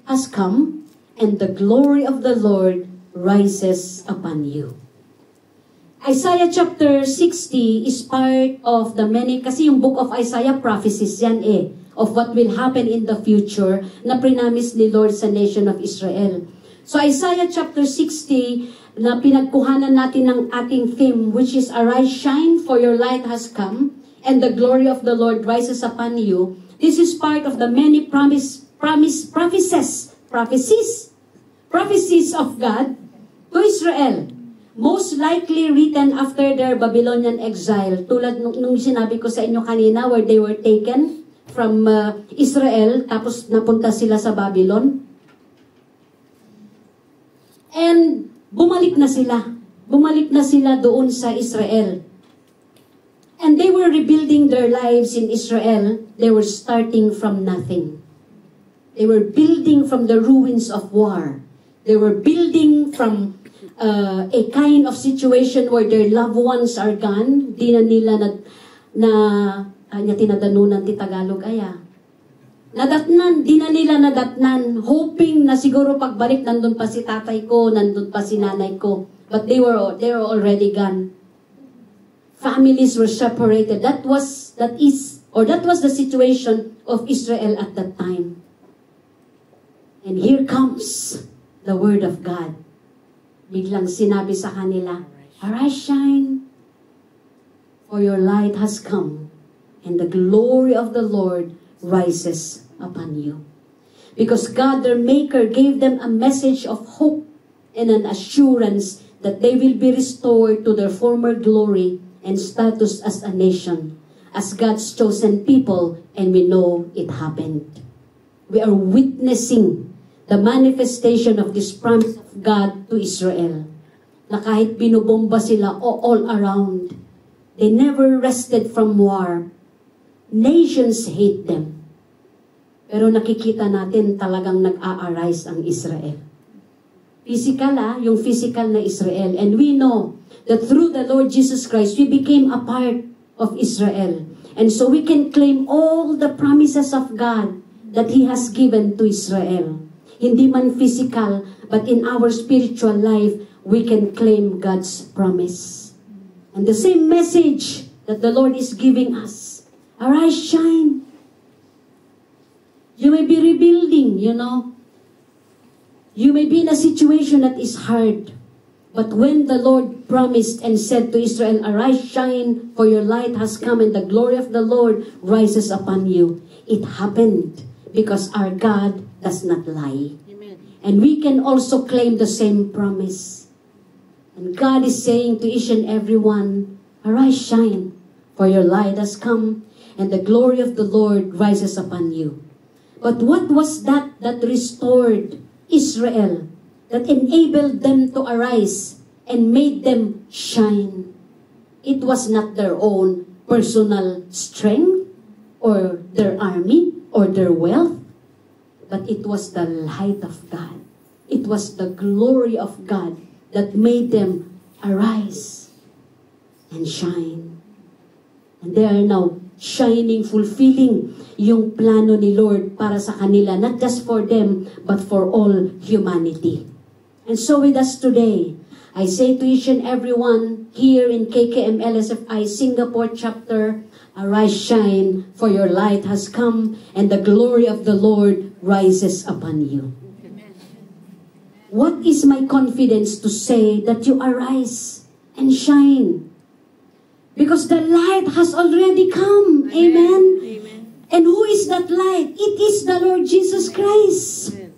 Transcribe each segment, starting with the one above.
has come, and the glory of the Lord rises upon you. Isaiah chapter 60 is part of the many, kasi yung book of Isaiah prophecies yan of what will happen in the future na prinamis ni Lord sa nation of Israel. So Isaiah chapter 60 na pinagkuhanan natin ng ating theme, which is Arise, Shine, for your light has come, and the glory of the Lord rises upon you. This is part of the many prophecies of God to Israel. Most likely written after their Babylonian exile. Tulad nung sinabi ko sa inyo kanina, where they were taken from Israel, tapos napunta sila sa Babylon. And bumalik na sila. Bumalik na sila doon sa Israel. And they were rebuilding their lives in Israel. They were starting from nothing. They were building from the ruins of war. They were building from a kind of situation where their loved ones are gone. Di na nila tinadanunan ti Tagalog aya. Nadatnan, di na nila nadatnan, hoping na siguro pagbalik nandun pa si tatay ko, nandun pa si nanay ko. But they were already gone. Families were separated. That was the situation of Israel at that time. And here comes the word of God. Biglang sinabi sa kanila, Arise, shine, for your light has come, and the glory of the Lord rises upon you. Because God, their Maker, gave them a message of hope and an assurance that they will be restored to their former glory and status as a nation, as God's chosen people, and we know it happened. We are witnessing the manifestation of this promise of God to Israel, na kahit binubomba sila all around, they never rested from war. Nations hate them. Pero nakikita natin talagang nag-a-arise ang Israel. Physical, yung physical na Israel. And we know that through the Lord Jesus Christ, we became a part of Israel. And so we can claim all the promises of God that He has given to Israel. Hindi man physical, but in our spiritual life, we can claim God's promise. And the same message that the Lord is giving us, arise, shine. You may be rebuilding, you know. You may be in a situation that is hard. But when the Lord promised and said to Israel, arise, shine, for your light has come, and the glory of the Lord rises upon you, it happened. Because our God does not lie. Amen. And we can also claim the same promise. And God is saying to each and every one, arise, shine, for your light has come, and the glory of the Lord rises upon you. But what was that restored Israel, that enabled them to arise and made them shine? It was not their own personal strength or their army or their wealth, but it was the light of God. It was the glory of God that made them arise and shine. And they are now shining, fulfilling yung plano ni Lord para sa kanila, not just for them, but for all humanity. And so with us today, I say to each and everyone here in KKM LSFI Singapore chapter, arise, shine, for your light has come, and the glory of the Lord rises upon you. Amen. What is my confidence to say that you arise and shine? Because the light has already come. Amen. Amen. And who is that light? It is the Lord Jesus Christ. Amen.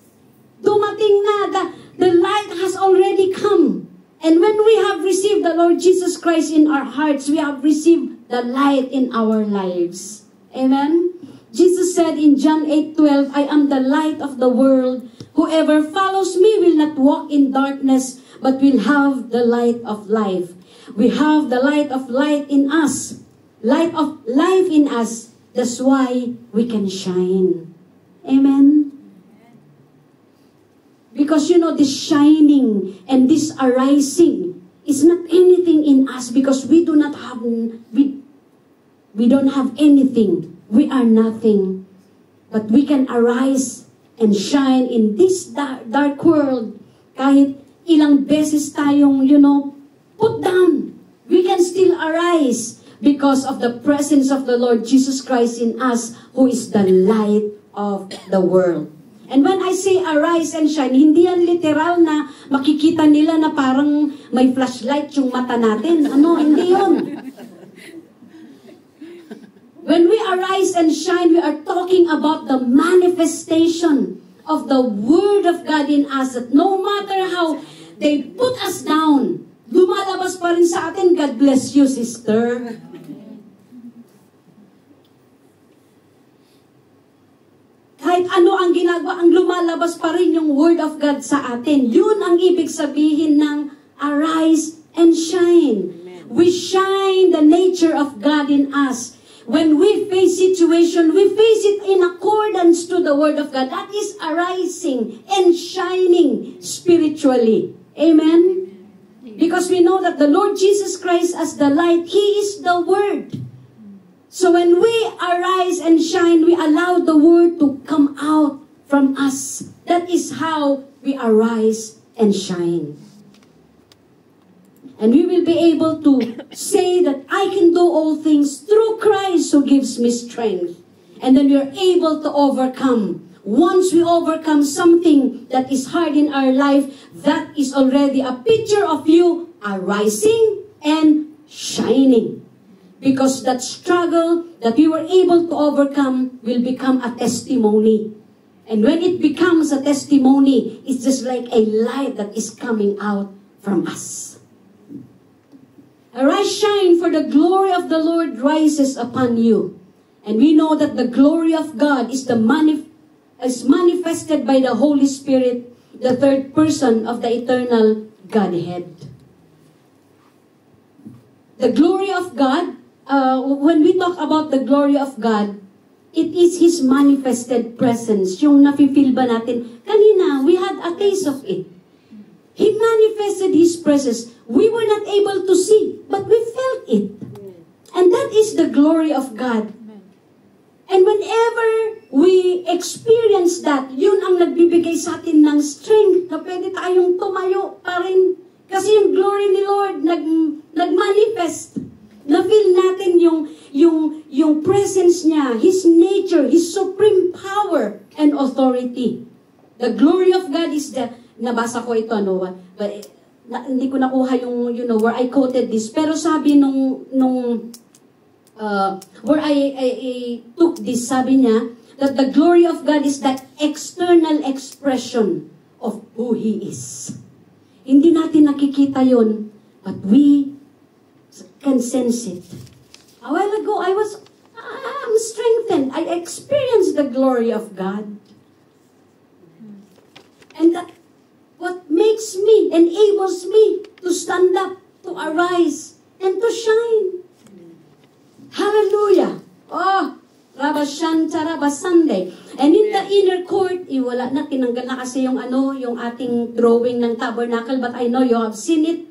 Dumating na, the light has already come. And when we have received the Lord Jesus Christ in our hearts, we have received the light in our lives. Amen? Jesus said in John 8:12, I am the light of the world. Whoever follows me will not walk in darkness, but will have the light of life. We have the light of light in us. Light of life in us. That's why we can shine. Amen? Because you know, this shining and this arising is not anything in us, because we do not have, we don't have anything. We are nothing. But we can arise and shine in this dark world. Kahit ilang beses tayong, put down, we can still arise because of the presence of the Lord Jesus Christ in us, who is the light of the world. And when I say arise and shine, hindi yan literal na makikita nila na parang may flashlight yung mata natin. Hindi yun. When we arise and shine, we are talking about the manifestation of the Word of God in us, that no matter how they put us down, lumalabas pa rin sa atin. God bless you, sister. Kahit ano ang ginagawa, ang lumalabas pa rin yung Word of God sa atin. Yun ang ibig sabihin ng arise and shine. We shine the nature of God in us. When we face situation, we face it in accordance to the Word of God. That is arising and shining spiritually. Amen? Because we know that the Lord Jesus Christ as the light, He is the Word. So when we arise and shine, we allow the Word to come out from us. That is how we arise and shine. And we will be able to say that I can do all things through Christ who gives me strength. And then we are able to overcome. Once we overcome something that is hard in our life, that is already a picture of you arising and shining. Because that struggle that we were able to overcome will become a testimony. And when it becomes a testimony, it's just like a light that is coming out from us. Arise, shine, for the glory of the Lord rises upon you. And we know that the glory of God is manifested by the Holy Spirit, the third person of the eternal Godhead. The glory of God, when we talk about the glory of God, it is His manifested presence. Yung nafe-feel ba natin? Kanina, we had a taste of it. He manifested His presence. We were not able to see, but we felt it. And that is the glory of God. And whenever we experience that, yun ang nagbibigay sa atin ng strength na pwede tayong tumayo pa rin. Kasi yung glory ni Lord nag-manifest. Na-feel natin yung presence niya, His nature, His supreme power and authority. The glory of God is nabasa ko ito, hindi ko nakuha yung, where I quoted this. Pero sabi where I took this, sabi niya, that the glory of God is the external expression of who He is. Hindi natin nakikita yun, but we can sense it. A while ago, I'm strengthened. I experienced the glory of God. And that what makes me, enables me to stand up, to arise, and to shine. Hallelujah! Oh, Rabashanta Rabasande. And in the inner court, wala na, tinanggal na kasi yung ating drawing ng tabernacle, but I know you have seen it.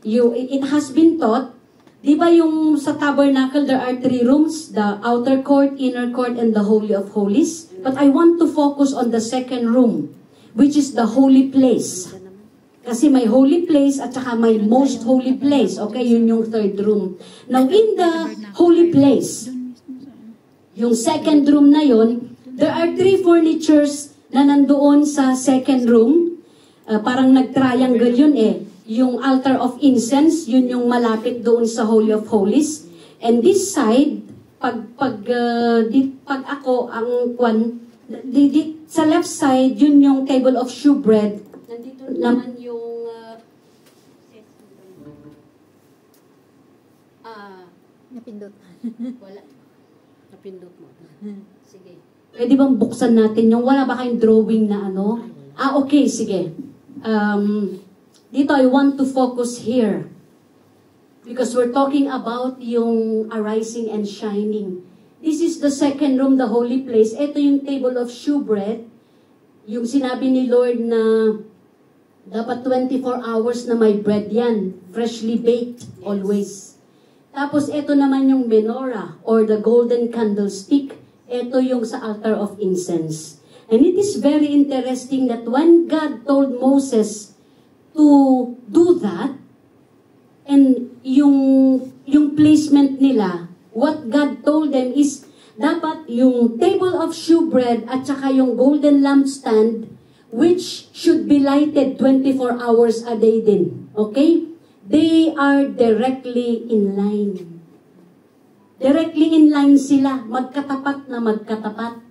It has been taught. Di ba yung sa tabernacle, there are 3 rooms, the outer court, inner court, and the Holy of Holies. But I want to focus on the second room, which is the holy place. Kasi may holy place at saka may most holy place. Okay, yun yung third room. Now, in the holy place, yung second room na yun, there are 3 furnitures na nandoon sa second room. Parang nag-triangle yun Yung altar of incense, yun yung malapit doon sa Holy of Holies. And this side, pag ako ang sa left side, yun yung table of shewbread. Nandito naman yung napindot. Wala. Napindot mo. Sige. Pwede bang buksan natin yung wala ba kayong drawing na okay, sige. Dito, I want to focus here. Because we're talking about yung arising and shining. This is the second room, the holy place. Ito yung table of shewbread. Yung sinabi ni Lord na dapat 24 hours na may bread yan. Freshly baked, always. Tapos ito naman yung menorah or the golden candlestick. Ito yung sa altar of incense. And it is very interesting that when God told Moses to do that, and yung placement nila, what God told them is, dapat yung table of shewbread at saka yung golden lampstand, which should be lighted 24 hours a day din. Okay? They are directly in line. Directly in line sila, magkatapat na magkatapat.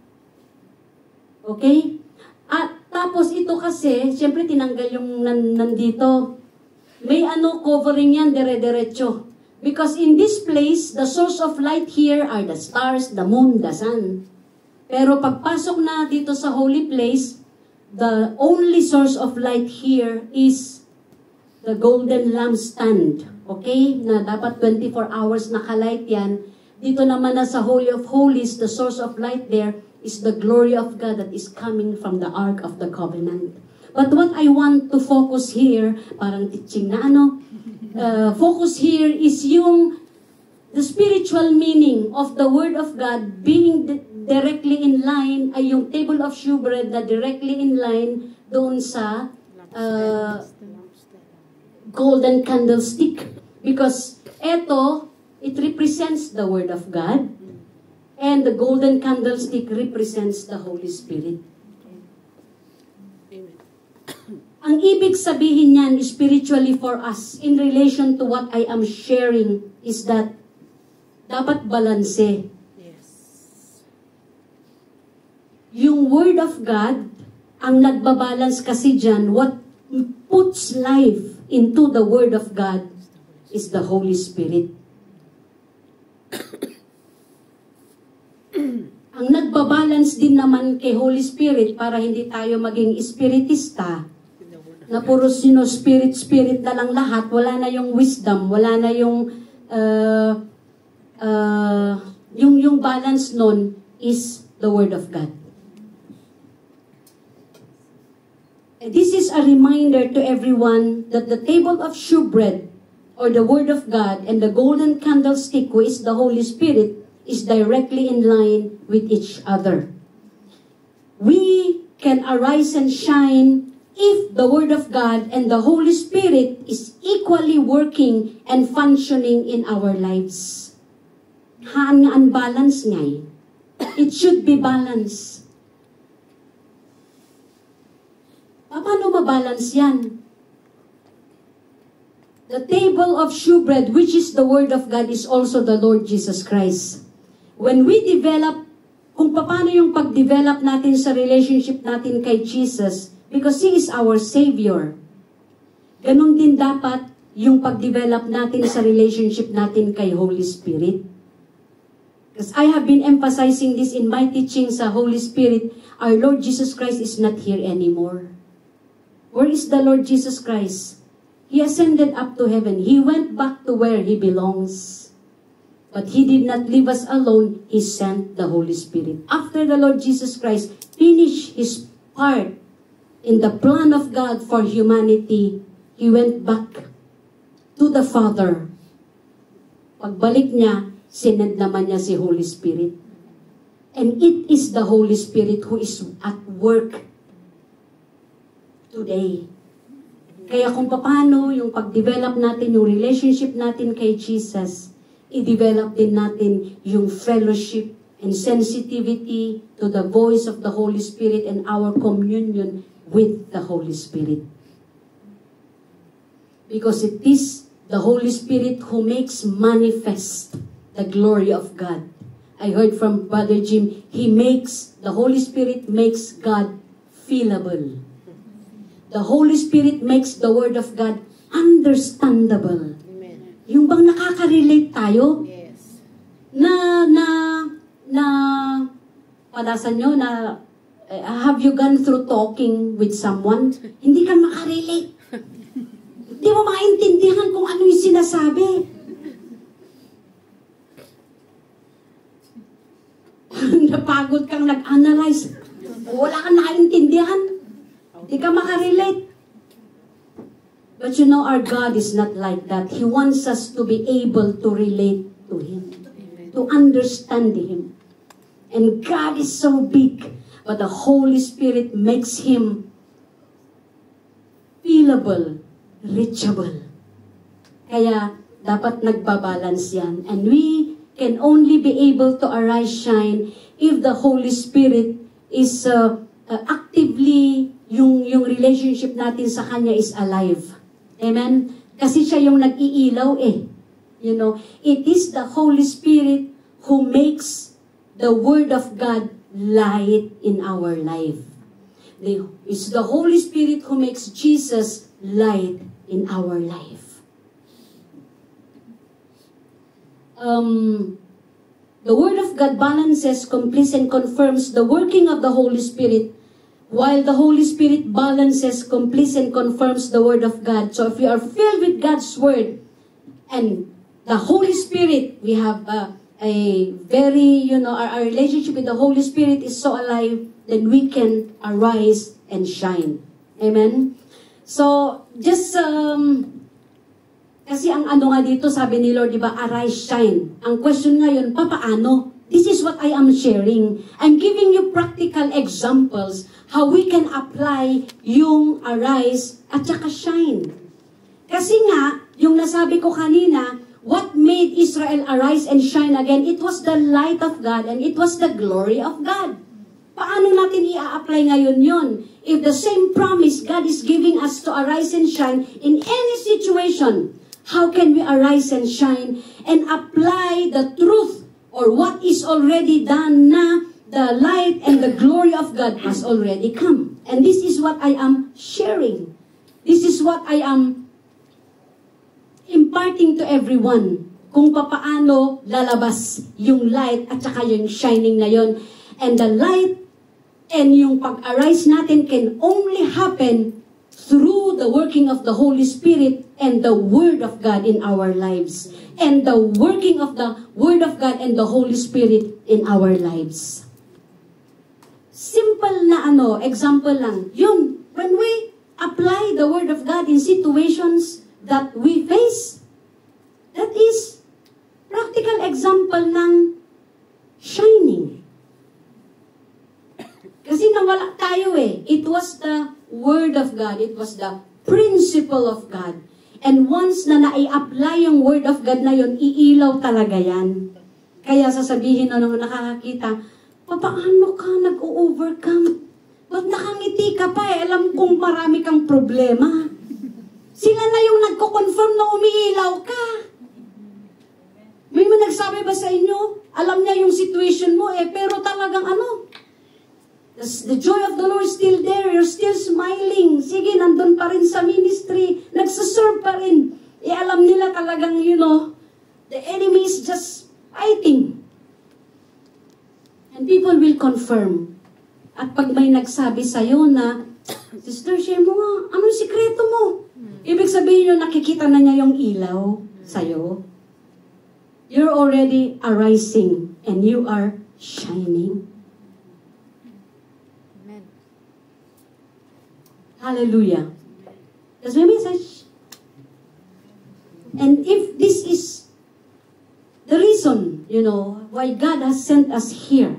Okay? At tapos ito kasi, siyempre tinanggal yung nandito. May covering yan, dire-diretso. Because in this place, the source of light here are the stars, the moon, the sun. Pero pagpasok na dito sa holy place, the only source of light here is the golden lampstand. Okay? Na dapat 24 hours nakalight yan. Dito naman na sa Holy of Holies, the source of light there is the glory of God that is coming from the Ark of the Covenant. But what I want to focus here, parang teaching na focus here is the spiritual meaning of the Word of God being directly in line, ay yung table of shewbread na directly in line doon sa golden candlestick. Because it represents the Word of God. And the golden candlestick represents the Holy Spirit. Amen. Ang ibig sabihin niyan spiritually for us in relation to what I am sharing is that dapat balanse. Yes. Yung Word of God, ang nagbabalance kasi dyan, what puts life into the Word of God is the Holy Spirit. Ang nagbabalance din naman kay Holy Spirit para hindi tayo maging espiritista, na puro spirit na lang lahat, wala na yung wisdom, wala na yung yung balance nun is the Word of God. And this is a reminder to everyone that the table of shewbread, or the Word of God, and the golden candlestick, who is the Holy Spirit, is directly in line with each other. We can arise and shine if the Word of God and the Holy Spirit is equally working and functioning in our lives. Haan nga unbalance nga eh. It should be balanced. Paano mabalance yan? The table of shewbread, which is the Word of God, is also the Lord Jesus Christ. When we develop, kung paano yung pag-develop natin sa relationship natin kay Jesus, because He is our Savior. Ganon din dapat yung pag-develop natin sa relationship natin kay Holy Spirit. Because I have been emphasizing this in my teaching sa Holy Spirit, our Lord Jesus Christ is not here anymore. Where is the Lord Jesus Christ? He ascended up to heaven. He went back to where He belongs. But He did not leave us alone. He sent the Holy Spirit. After the Lord Jesus Christ finished His part in the plan of God for humanity, He went back to the Father. Pagbalik niya, sinend naman niya si Holy Spirit. And it is the Holy Spirit who is at work today. Kaya kung paano yung pag-develop natin, yung relationship natin kay Jesus, i-develop din natin yung fellowship and sensitivity to the voice of the Holy Spirit and our communion with the Holy Spirit. Because it is the Holy Spirit who makes manifest the glory of God. I heard from Brother Jim, the Holy Spirit makes God feelable. The Holy Spirit makes the Word of God understandable. Amen. Yung bang nakaka-relate tayo? Yes. Padasan nyo na, have you gone through talking with someone? Hindi ka makarelate. Hindi mo maintindihan kung ano yung sinasabi. Napagod kang nag-analyze. Wala kang nakaintindihan. Hindi ka makarelate. But you know, our God is not like that. He wants us to be able to relate to Him, to understand Him. And God is so big. but the Holy Spirit makes him feelable, reachable. Kaya dapat nagbabalance yan. And we can only be able to arise, shine, if the Holy Spirit is actively, yung relationship natin sa Kanya is alive. Amen? Kasi siya yung nag-iilaw eh. You know, it is the Holy Spirit who makes the Word of God light in our life. It's the Holy Spirit who makes Jesus light in our life. The Word of God balances, completes, and confirms the working of the Holy Spirit, while the Holy Spirit balances, completes, and confirms the Word of God. So if we are filled with God's Word and the Holy Spirit, we have a very, our relationship with the Holy Spirit is so alive, then we can arise and shine. Amen? So, just, kasi ang ano nga dito, sabi ni Lord, di ba, arise, shine. Ang question ngayon, papaano? This is what I am sharing. I'm giving you practical examples how we can apply yung arise at saka shine. Kasi nga, yung nasabi ko kanina, what made Israel arise and shine again? It was the light of God and it was the glory of God. Paano natin i-apply ngayon yun? If the same promise God is giving us to arise and shine in any situation, how can we arise and shine and apply the truth or what is already done na the light and the glory of God has already come? And this is what I am sharing. This is what I am imparting to everyone kung papaano lalabas yung light at saka yung shining na yon. And the light and yung pag-arise natin can only happen through the working of the Holy Spirit and the Word of God in our lives. And the working of the Word of God and the Holy Spirit in our lives. Simple na example lang. Yun, when we apply the Word of God in situations that we face, that is practical example ng shining. Kasi nawala tayo eh. It was the Word of God. It was the principle of God. And once na nai-apply yung Word of God na yun, iilaw talaga yan. Kaya sasabihin nung nakakakita, paano ka nag-o-overcome? Ba't nakangiti ka pa eh? Alam kong marami kang problema. Sila na yung nagko-confirm na umiilaw ka. May nagsabi ba sa inyo? Alam niya yung situation mo eh, pero talagang the joy of the Lord is still there. You're still smiling. Sige, nandun pa rin sa ministry. Nagsaserve pa rin. Alam nila talagang, the enemy is just fighting. And people will confirm. At pag may nagsabi sa'yo na, Sister, share mo nga, anong sikreto mo? Ibig sabihin nyo, nakikita na niya yung ilaw sa'yo. You're already arising and you are shining. Hallelujah. That's my message. And if this is the reason, why God has sent us here,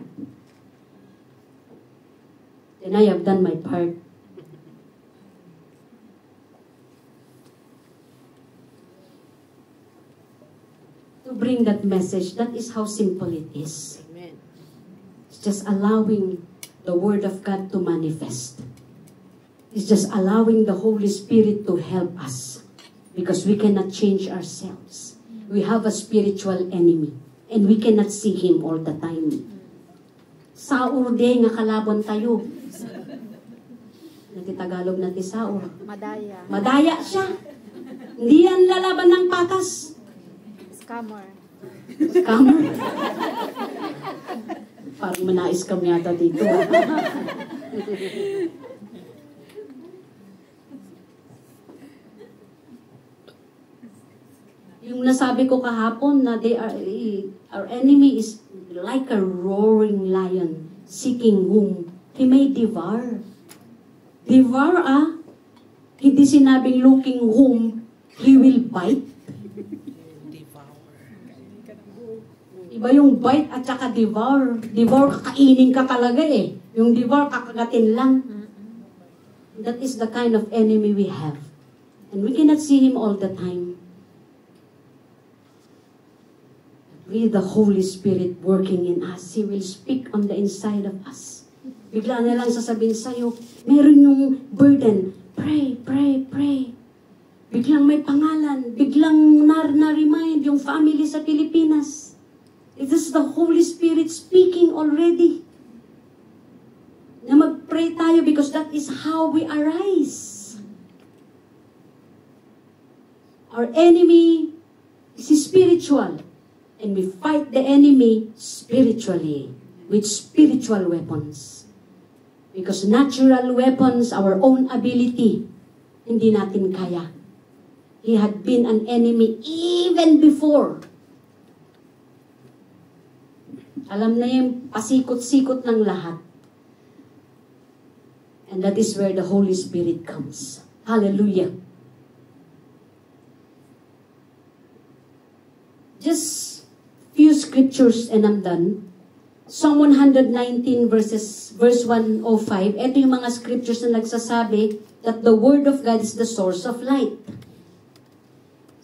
then I have done my part. To bring that message, that is how simple it is. Amen. It's just allowing the Word of God to manifest. It's just allowing the Holy Spirit to help us because we cannot change ourselves. We have a spiritual enemy and we cannot see him all the time. Saur de nga kalaban tayo. Natitagalog natin saur. Madaya. Madaya siya. Hindi yan lalaban ng patas. Scammer. Scammer. Parang manais-scam yata dito. Yung nasabi ko kahapon na our enemy is like a roaring lion seeking whom he may devour. Devour Hindi sinabing looking whom he will bite. Iba yung bite at saka devour. Devour, kakainin ka talaga eh. Yung divorce, kakagatin lang. That is the kind of enemy we have. And we cannot see him all the time. With the Holy Spirit working in us, He will speak on the inside of us. Bigla na lang sasabihin sa'yo, meron yung burden. Pray, pray, pray. Biglang may pangalan. Biglang na-remind yung family sa Pilipinas. It is the Holy Spirit speaking already. Na mag-pray tayo because that is how we arise. Our enemy is spiritual. And we fight the enemy spiritually with spiritual weapons. Because natural weapons, our own ability, hindi natin kaya. He had been an enemy even before. Alam na yung pasikot-sikot ng lahat. And that is where the Holy Spirit comes. Hallelujah. Just few scriptures and I'm done. Psalm 119 verse 105. Ito yung mga scriptures na nagsasabi that the Word of God is the source of light.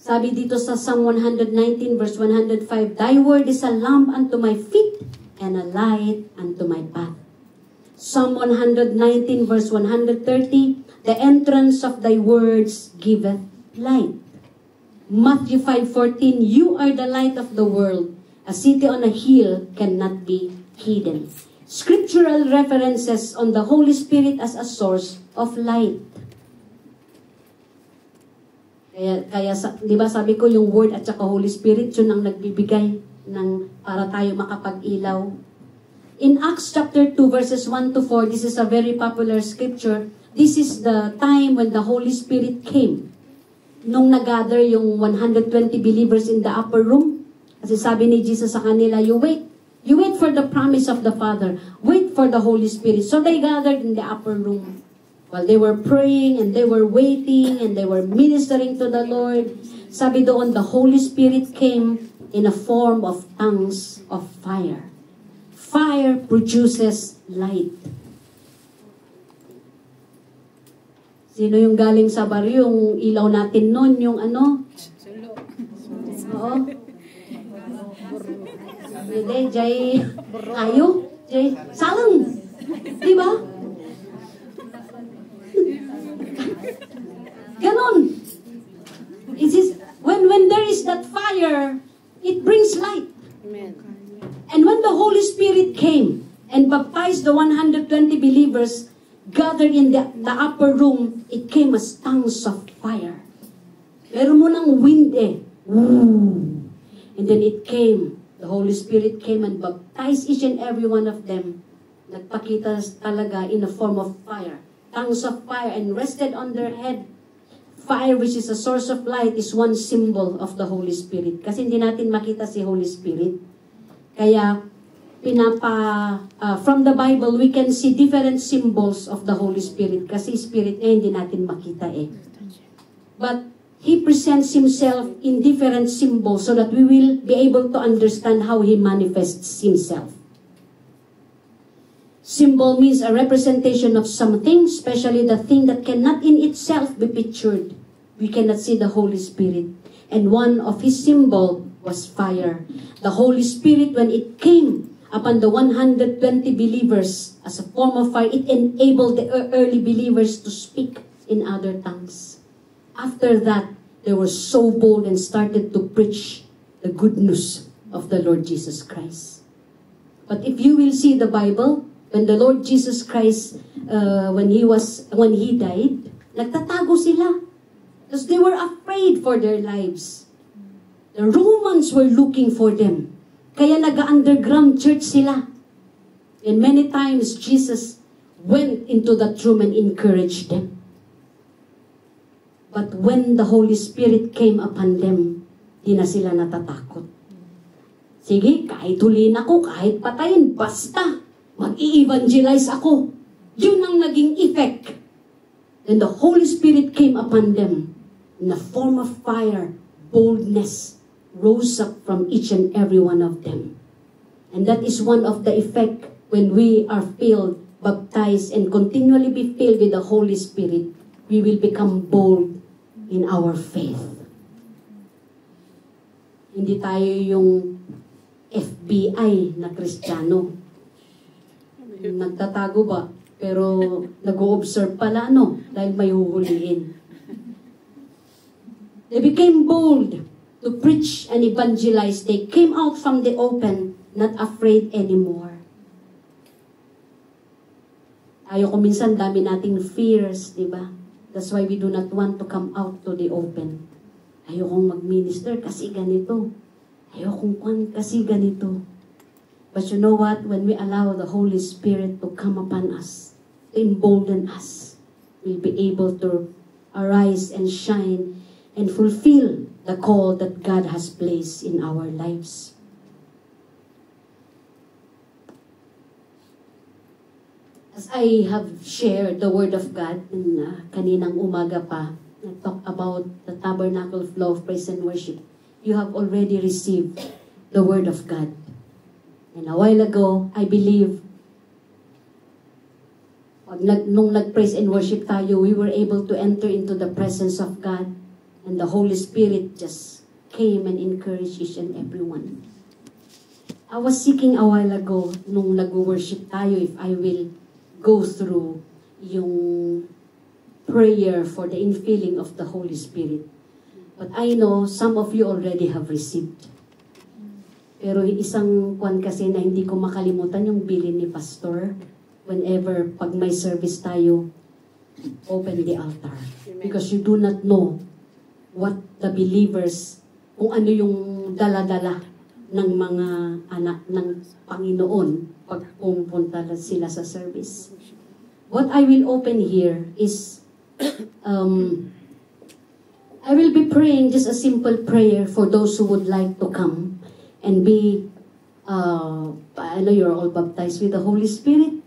Sabi dito sa Psalm 119 verse 105, Thy word is a lamp unto my feet and a light unto my path. Psalm 119 verse 130, The entrance of thy words giveth light. Matthew 5:14, You are the light of the world. A city on a hill cannot be hidden. Scriptural references on the Holy Spirit as a source of light. Kaya di ba sabi ko yung Word at saka Holy Spirit, yun ang nagbibigay ng para tayo makapag-ilaw. In Acts chapter 2 verses 1 to 4, this is a very popular scripture. This is the time when the Holy Spirit came. Nung nag-gather yung 120 believers in the upper room, kasi sabi ni Jesus sa kanila, you wait for the promise of the Father. Wait for the Holy Spirit. So they gathered in the upper room. While they were praying and they were waiting and they were ministering to the Lord, sabi doon, the Holy Spirit came in a form of tongues of fire. Fire produces light. Sino yung galing sa baryo, yung ilaw natin noon, yung ano? Oo. Hindi, Jay, ayo, Jay, salang. Di ba? Ganon. It is, when there is that fire, it brings light. Amen. And when the Holy Spirit came and baptized the 120 believers gathered in the upper room, it came as tongues of fire. Meron mo ng wind eh. Woo! And then it came. The Holy Spirit came and baptized each and every one of them. Nagpakita talaga in the form of fire. Tongues of fire and rested on their head. Fire, which is a source of light, is one symbol of the Holy Spirit. Kasi hindi natin makita si Holy Spirit. Kaya, from the Bible, we can see different symbols of the Holy Spirit. Kasi Spirit hindi natin makita eh. But, He presents Himself in different symbols so that we will be able to understand how He manifests Himself. Symbol means a representation of something, especially the thing that cannot in itself be pictured. We cannot see the Holy Spirit. And one of His symbol was fire. The Holy Spirit, when it came upon the 120 believers as a form of fire, it enabled the early believers to speak in other tongues. After that, they were so bold and started to preach the good news of the Lord Jesus Christ. But if you will see the Bible, when the Lord Jesus Christ, when He died, nagtatago sila. Because they were afraid for their lives. The Romans were looking for them. Kaya nag-underground church sila. And many times, Jesus went into that room and encouraged them. But when the Holy Spirit came upon them, di na sila natatakot. Sige, kahit huliin ako, kahit patayin, basta mag-i-evangelize ako. Yun ang naging effect. Then the Holy Spirit came upon them in the form of fire. Boldness rose up from each and every one of them. And that is one of the effect when we are filled baptized and continually be filled with the Holy Spirit, we will become bold in our faith. Hindi tayo yung FBI na Kristiyano. Nagtatago ba? Pero nag-o-observe pala, no? Dahil may huhuliin. They became bold to preach and evangelize. They came out from the open, not afraid anymore. Tayo kung minsan dami nating fears, di ba? That's why we do not want to come out to the open. Ayokong mag-minister kasi ganito. Ayokong kasi ganito. But you know what? When we allow the Holy Spirit to come upon us, to embolden us, we'll be able to arise and shine and fulfill the call that God has placed in our lives. As I have shared the Word of God kaninang umaga pa, talk about the Tabernacle Flow of Praise and Worship, you have already received the Word of God. And a while ago, I believe, nung nag-praise and worship tayo, we were able to enter into the presence of God, and the Holy Spirit just came and encouraged each and everyone. I was seeking a while ago, nung nag-worship tayo, if I will go through yung prayer for the infilling of the Holy Spirit. But I know some of you already have received. Pero isang kwan kasi na hindi ko makalimutan yung bilin ni Pastor. Whenever, pag may service tayo, open the altar. Because you do not know what the believers, kung ano yung dala-dala ng mga anak ng Panginoon pag pumunta sila sa service. What I will open here is, I will be praying just a simple prayer for those who would like to come and be, you're all baptized with the Holy Spirit.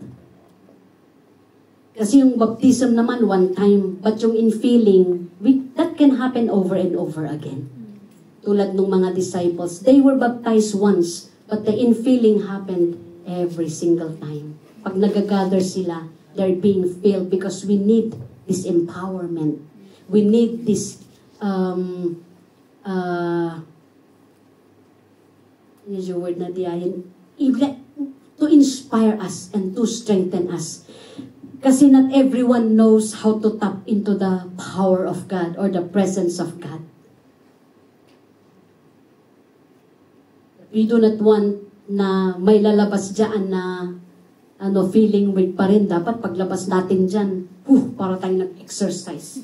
Kasi yung baptism naman one time, but yung infilling, that can happen over and over again. Tulad ng mga disciples, they were baptized once, but the infilling happened every single time. Pag nagagather sila, they're being filled because we need this empowerment. We need this use your word na diyahin, to inspire us and to strengthen us. Kasi not everyone knows how to tap into the power of God or the presence of God. We do not want na may lalabas dyan na feeling weak pa rin. Dapat paglabas natin dyan, para tayong nag-exercise.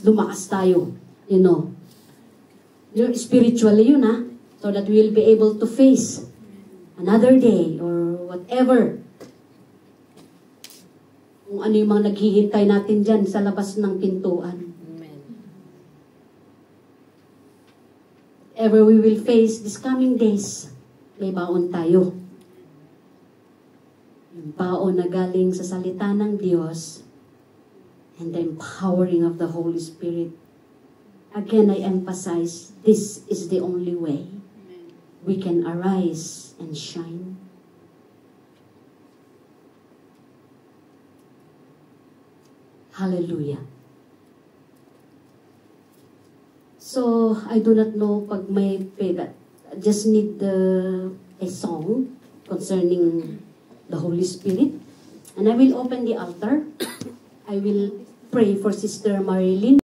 Lumakas tayo, Spiritually yun, so that we will be able to face another day or whatever. Kung ano yung mga naghihintay natin dyan sa labas ng pintuan. Amen. Ever we will face this coming days, may baon tayo. Yung baon na galing sa salita ng Diyos and the empowering of the Holy Spirit. Again, I emphasize, this is the only way we can arise and shine. Hallelujah. So, I do not know pag may pega. I just need a song concerning the Holy Spirit. And I will open the altar. I will pray for Sister Marilyn.